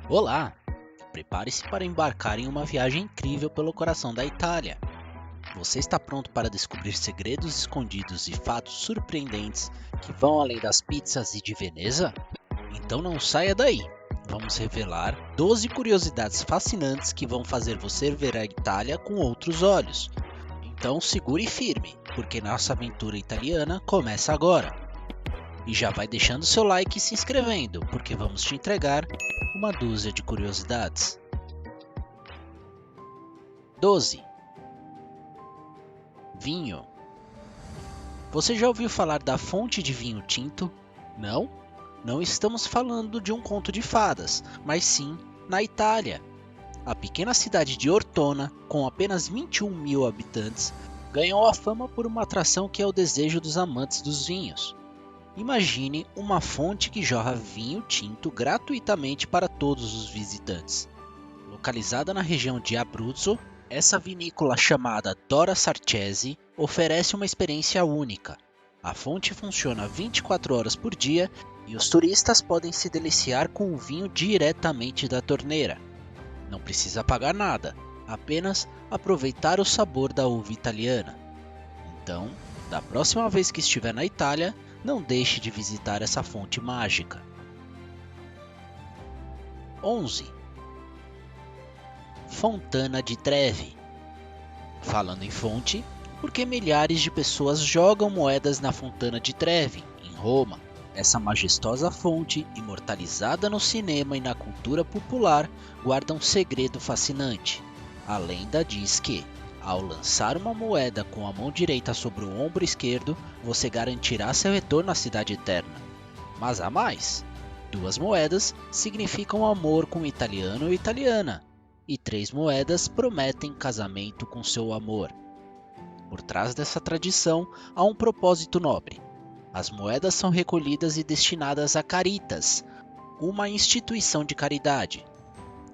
Olá! Prepare-se para embarcar em uma viagem incrível pelo coração da Itália. Você está pronto para descobrir segredos escondidos e fatos surpreendentes que vão além das pizzas e de Veneza? Então não saia daí! Vamos revelar 12 curiosidades fascinantes que vão fazer você ver a Itália com outros olhos. Então segure firme, porque nossa aventura italiana começa agora! E já vai deixando seu like e se inscrevendo, porque vamos te entregar uma dúzia de curiosidades. 12. Vinho. Você já ouviu falar da fonte de vinho tinto? Não? Não estamos falando de um conto de fadas, mas sim na Itália. A pequena cidade de Ortona, com apenas 21 mil habitantes, ganhou a fama por uma atração que é o desejo dos amantes dos vinhos. Imagine uma fonte que jorra vinho tinto gratuitamente para todos os visitantes. Localizada na região de Abruzzo, essa vinícola chamada Dora Sarcesi oferece uma experiência única. A fonte funciona 24 horas por dia e os turistas podem se deliciar com o vinho diretamente da torneira. Não precisa pagar nada, apenas aproveitar o sabor da uva italiana. Então, da próxima vez que estiver na Itália, não deixe de visitar essa fonte mágica. 11. Fontana di Trevi. Falando em fonte, por que milhares de pessoas jogam moedas na Fontana di Trevi, em Roma? Essa majestosa fonte, imortalizada no cinema e na cultura popular, guarda um segredo fascinante. A lenda diz que, ao lançar uma moeda com a mão direita sobre o ombro esquerdo, você garantirá seu retorno à cidade eterna. Mas há mais! 2 moedas significam amor com o italiano ou italiana, e 3 moedas prometem casamento com seu amor. Por trás dessa tradição há um propósito nobre. As moedas são recolhidas e destinadas a Caritas, uma instituição de caridade.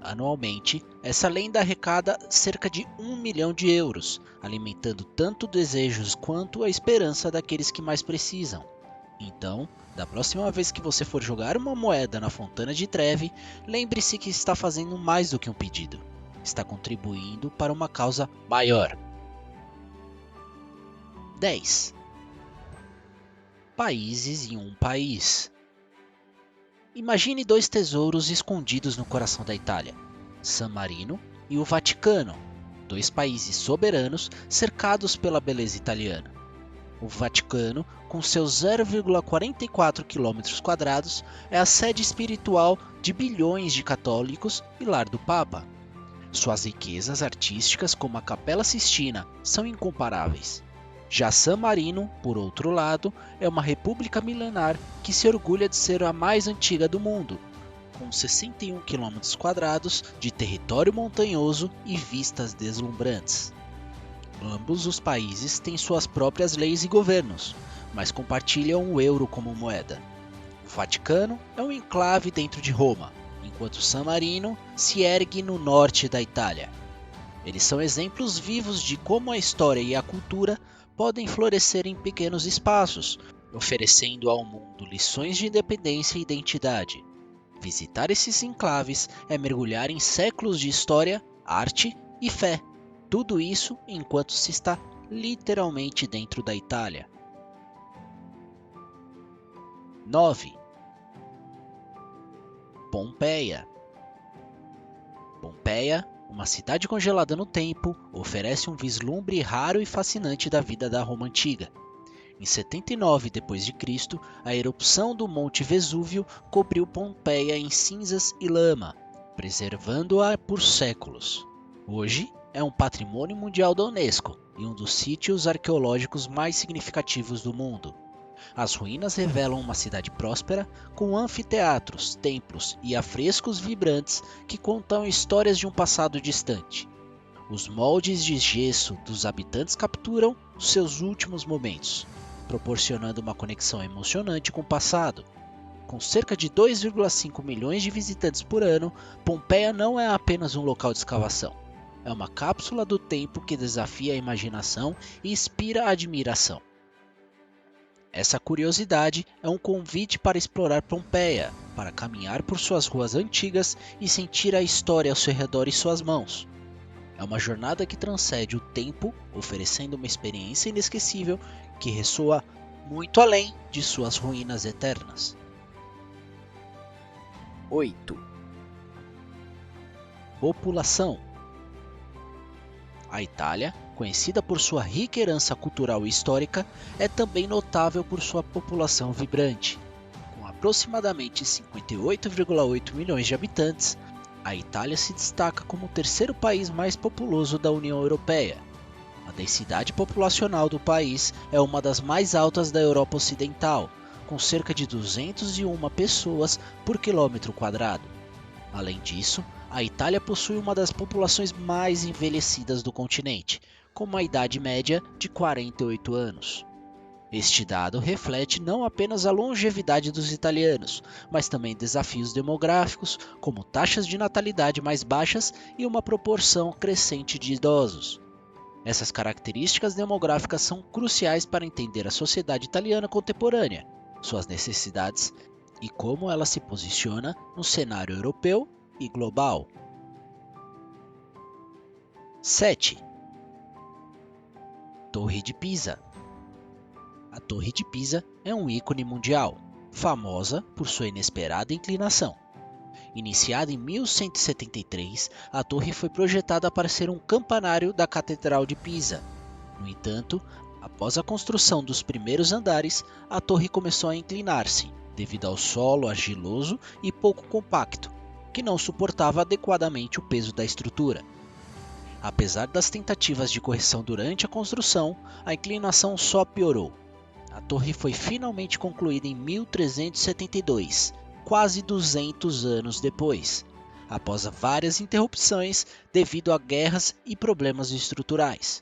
Anualmente, essa lenda arrecada cerca de 1 milhão de euros, alimentando tanto desejos quanto a esperança daqueles que mais precisam. Então, da próxima vez que você for jogar uma moeda na Fontana di Trevi, lembre-se que está fazendo mais do que um pedido. Está contribuindo para uma causa maior. 10. Países em um país. Imagine 2 tesouros escondidos no coração da Itália, San Marino e o Vaticano, 2 países soberanos cercados pela beleza italiana. O Vaticano, com seus 0,44 km², é a sede espiritual de bilhões de católicos e lar do Papa. Suas riquezas artísticas, como a Capela Sistina, são incomparáveis. Já San Marino, por outro lado, é uma república milenar que se orgulha de ser a mais antiga do mundo, com 61 km² de território montanhoso e vistas deslumbrantes. Ambos os países têm suas próprias leis e governos, mas compartilham o euro como moeda. O Vaticano é um enclave dentro de Roma, enquanto San Marino se ergue no norte da Itália. Eles são exemplos vivos de como a história e a cultura podem florescer em pequenos espaços, oferecendo ao mundo lições de independência e identidade. Visitar esses enclaves é mergulhar em séculos de história, arte e fé. Tudo isso enquanto se está literalmente dentro da Itália. 9. Pompeia. Pompeia, uma cidade congelada no tempo, oferece um vislumbre raro e fascinante da vida da Roma antiga. Em 79 d.C., a erupção do Monte Vesúvio cobriu Pompeia em cinzas e lama, preservando-a por séculos. Hoje, é um patrimônio mundial da Unesco e um dos sítios arqueológicos mais significativos do mundo. As ruínas revelam uma cidade próspera, com anfiteatros, templos e afrescos vibrantes que contam histórias de um passado distante. Os moldes de gesso dos habitantes capturam seus últimos momentos, proporcionando uma conexão emocionante com o passado. Com cerca de 2,5 milhões de visitantes por ano, Pompeia não é apenas um local de escavação. É uma cápsula do tempo que desafia a imaginação e inspira a admiração. Essa curiosidade é um convite para explorar Pompeia. para caminhar por suas ruas antigas e sentir a história ao seu redor em suas mãos. É uma jornada que transcende o tempo, oferecendo uma experiência inesquecível que ressoa muito além de suas ruínas eternas. 8. População. A Itália, conhecida por sua rica herança cultural e histórica, é também notável por sua população vibrante. Com aproximadamente 58,8 milhões de habitantes, a Itália se destaca como o terceiro país mais populoso da União Europeia. A densidade populacional do país é uma das mais altas da Europa Ocidental, com cerca de 201 pessoas por quilômetro quadrado. Além disso, a Itália possui uma das populações mais envelhecidas do continente, com uma idade média de 48 anos. Este dado reflete não apenas a longevidade dos italianos, mas também desafios demográficos, como taxas de natalidade mais baixas e uma proporção crescente de idosos. Essas características demográficas são cruciais para entender a sociedade italiana contemporânea, suas necessidades e como ela se posiciona no cenário europeu e global. 7. Torre de Pisa. A Torre de Pisa é um ícone mundial, famosa por sua inesperada inclinação. Iniciada em 1173, a torre foi projetada para ser um campanário da Catedral de Pisa. No entanto, após a construção dos primeiros andares, a torre começou a inclinar-se, devido ao solo argiloso e pouco compacto, que não suportava adequadamente o peso da estrutura. Apesar das tentativas de correção durante a construção, a inclinação só piorou. A torre foi finalmente concluída em 1372, quase 200 anos depois, após várias interrupções devido a guerras e problemas estruturais.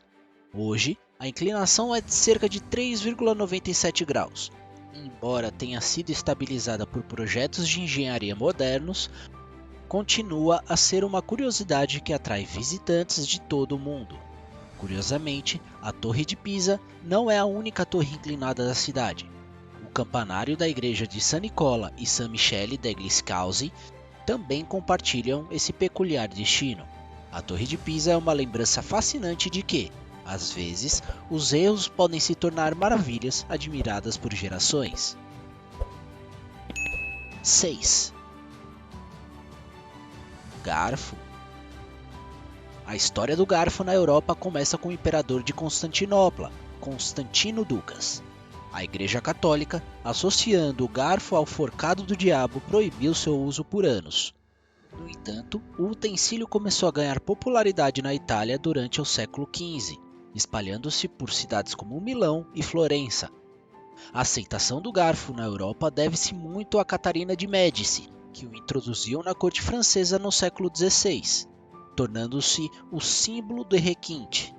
Hoje, a inclinação é de cerca de 3,97 graus. Embora tenha sido estabilizada por projetos de engenharia modernos, continua a ser uma curiosidade que atrai visitantes de todo o mundo. Curiosamente, a Torre de Pisa não é a única torre inclinada da cidade. O campanário da igreja de San Nicola e San Michele degli Scalzi também compartilham esse peculiar destino. A Torre de Pisa é uma lembrança fascinante de que, às vezes, os erros podem se tornar maravilhas admiradas por gerações. 6. Garfo. A história do garfo na Europa começa com o imperador de Constantinopla, Constantino Ducas. A Igreja Católica, associando o garfo ao forcado do diabo, proibiu seu uso por anos. No entanto, o utensílio começou a ganhar popularidade na Itália durante o século XV, espalhando-se por cidades como Milão e Florença. A aceitação do garfo na Europa deve-se muito a Catarina de Médici, que o introduziu na corte francesa no século XVI. Tornando-se o símbolo do requinte.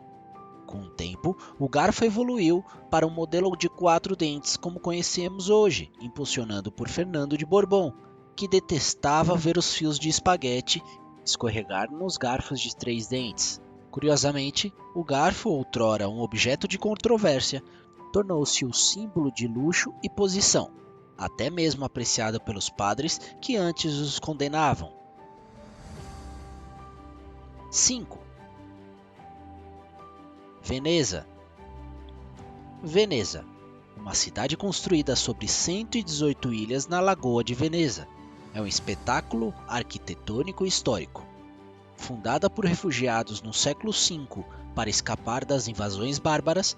Com o tempo, o garfo evoluiu para um modelo de 4 dentes como conhecemos hoje, impulsionado por Fernando de Borbón, que detestava ver os fios de espaguete escorregar nos garfos de 3 dentes. Curiosamente, o garfo, outrora um objeto de controvérsia, tornou-se o símbolo de luxo e posição, até mesmo apreciado pelos padres que antes os condenavam. 5. Veneza. Veneza, uma cidade construída sobre 118 ilhas na Lagoa de Veneza, é um espetáculo arquitetônico histórico. Fundada por refugiados no século V para escapar das invasões bárbaras,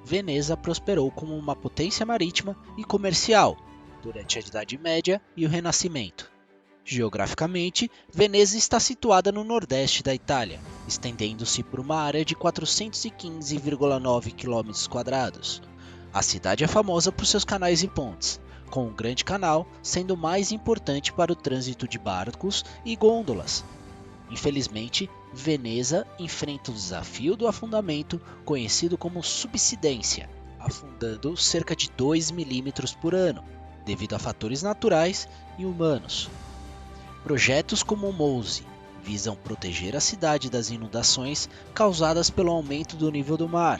Veneza prosperou como uma potência marítima e comercial durante a Idade Média e o Renascimento. Geograficamente, Veneza está situada no nordeste da Itália, estendendo-se por uma área de 415,9 km². A cidade é famosa por seus canais e pontes, com o Grande Canal sendo o mais importante para o trânsito de barcos e gôndolas. Infelizmente, Veneza enfrenta o desafio do afundamento, conhecido como subsidência, afundando cerca de 2 milímetros por ano, devido a fatores naturais e humanos. Projetos como o MOSE visam proteger a cidade das inundações causadas pelo aumento do nível do mar.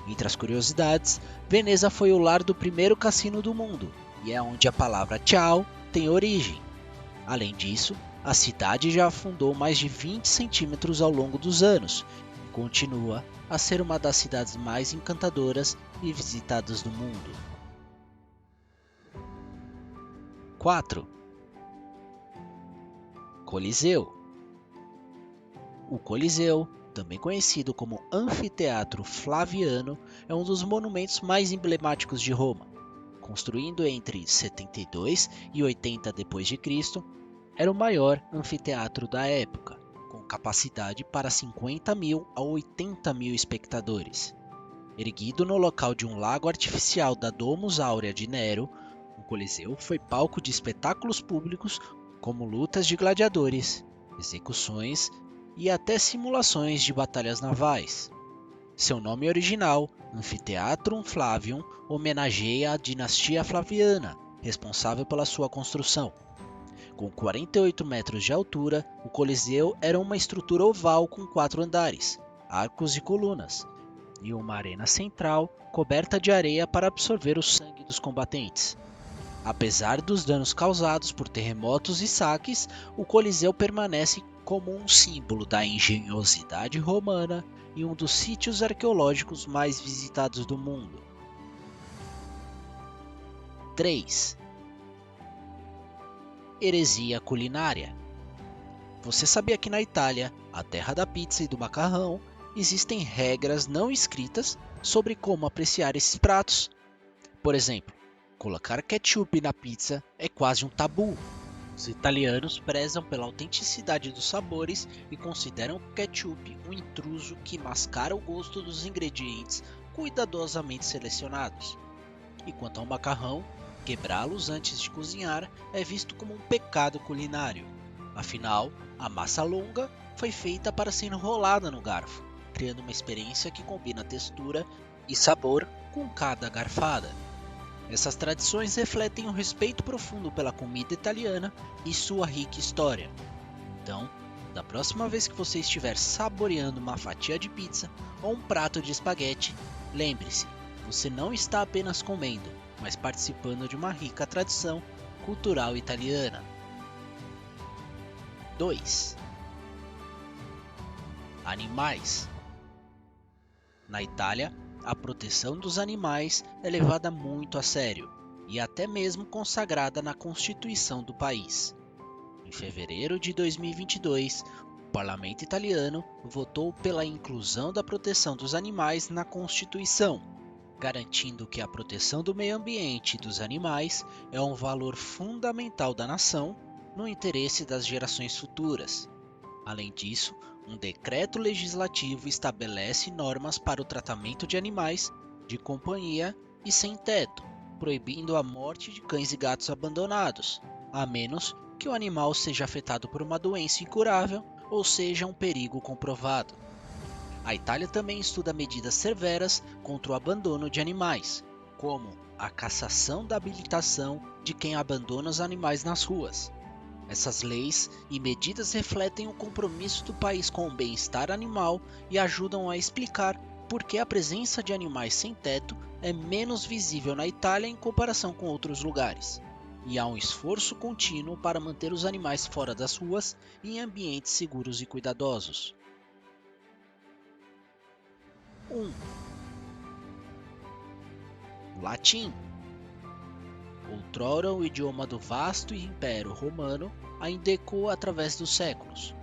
Entre as curiosidades, Veneza foi o lar do primeiro cassino do mundo, e é onde a palavra tchau tem origem. Além disso, a cidade já afundou mais de 20 centímetros ao longo dos anos e continua a ser uma das cidades mais encantadoras e visitadas do mundo. 4. Coliseu. O Coliseu, também conhecido como Anfiteatro Flaviano, é um dos monumentos mais emblemáticos de Roma. Construído entre 72 e 80 d.C., era o maior anfiteatro da época, com capacidade para 50.000 a 80.000 espectadores. Erguido no local de um lago artificial da Domus Áurea de Nero, o Coliseu foi palco de espetáculos públicos como lutas de gladiadores, execuções e até simulações de batalhas navais. Seu nome original, Amphitheatrum Flavium, homenageia a dinastia Flaviana, responsável pela sua construção. Com 48 metros de altura, o Coliseu era uma estrutura oval com 4 andares, arcos e colunas, e uma arena central coberta de areia para absorver o sangue dos combatentes. Apesar dos danos causados por terremotos e saques, o Coliseu permanece como um símbolo da engenhosidade romana e um dos sítios arqueológicos mais visitados do mundo. 3. Heresia culinária. Você sabia que na Itália, a terra da pizza e do macarrão, existem regras não escritas sobre como apreciar esses pratos? Por exemplo, colocar ketchup na pizza é quase um tabu. Os italianos prezam pela autenticidade dos sabores e consideram o ketchup um intruso que mascara o gosto dos ingredientes cuidadosamente selecionados. E quanto ao macarrão, quebrá-los antes de cozinhar é visto como um pecado culinário. Afinal, a massa longa foi feita para ser enrolada no garfo, criando uma experiência que combina textura e sabor com cada garfada. Essas tradições refletem um respeito profundo pela comida italiana e sua rica história. Então, da próxima vez que você estiver saboreando uma fatia de pizza ou um prato de espaguete, lembre-se, você não está apenas comendo, mas participando de uma rica tradição cultural italiana. 2. Animais. Na Itália, a proteção dos animais é levada muito a sério e até mesmo consagrada na Constituição do país. Em fevereiro de 2022, o parlamento italiano votou pela inclusão da proteção dos animais na Constituição, garantindo que a proteção do meio ambiente e dos animais é um valor fundamental da nação no interesse das gerações futuras. Além disso, um decreto legislativo estabelece normas para o tratamento de animais de companhia e sem teto, proibindo a morte de cães e gatos abandonados, a menos que o animal seja afetado por uma doença incurável ou seja um perigo comprovado. A Itália também estuda medidas severas contra o abandono de animais, como a cassação da habilitação de quem abandona os animais nas ruas. Essas leis e medidas refletem o compromisso do país com o bem-estar animal e ajudam a explicar por que a presença de animais sem teto é menos visível na Itália em comparação com outros lugares. E há um esforço contínuo para manter os animais fora das ruas e em ambientes seguros e cuidadosos. 1. Latim. Outrora o idioma do vasto Império Romano ainda ecoa através dos séculos.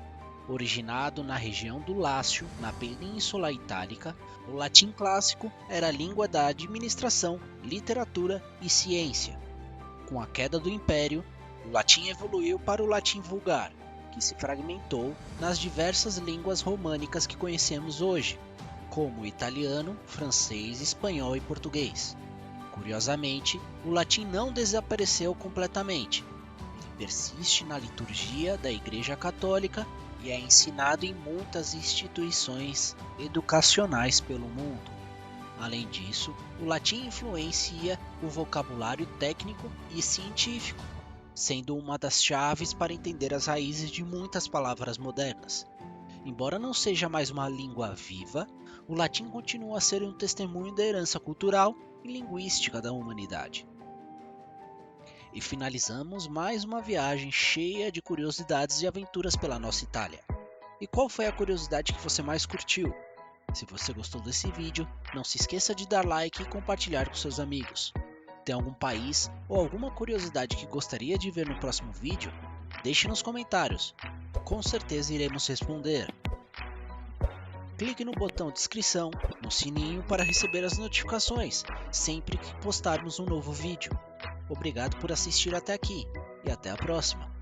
Originado na região do Lácio, na Península Itálica, o latim clássico era a língua da administração, literatura e ciência. Com a queda do Império, o latim evoluiu para o latim vulgar, que se fragmentou nas diversas línguas românicas que conhecemos hoje, como o italiano, francês, espanhol e português. Curiosamente, o latim não desapareceu completamente. Ele persiste na liturgia da Igreja Católica e é ensinado em muitas instituições educacionais pelo mundo. Além disso, o latim influencia o vocabulário técnico e científico, sendo uma das chaves para entender as raízes de muitas palavras modernas. Embora não seja mais uma língua viva, o latim continua a ser um testemunho da herança cultural e linguística da humanidade. e finalizamos mais uma viagem cheia de curiosidades e aventuras pela nossa Itália. E qual foi a curiosidade que você mais curtiu? Se você gostou desse vídeo, não se esqueça de dar like e compartilhar com seus amigos. Tem algum país ou alguma curiosidade que gostaria de ver no próximo vídeo? Deixe nos comentários. Com certeza iremos responder. Clique no botão de inscrição, no sininho para receber as notificações sempre que postarmos um novo vídeo. Obrigado por assistir até aqui e até a próxima.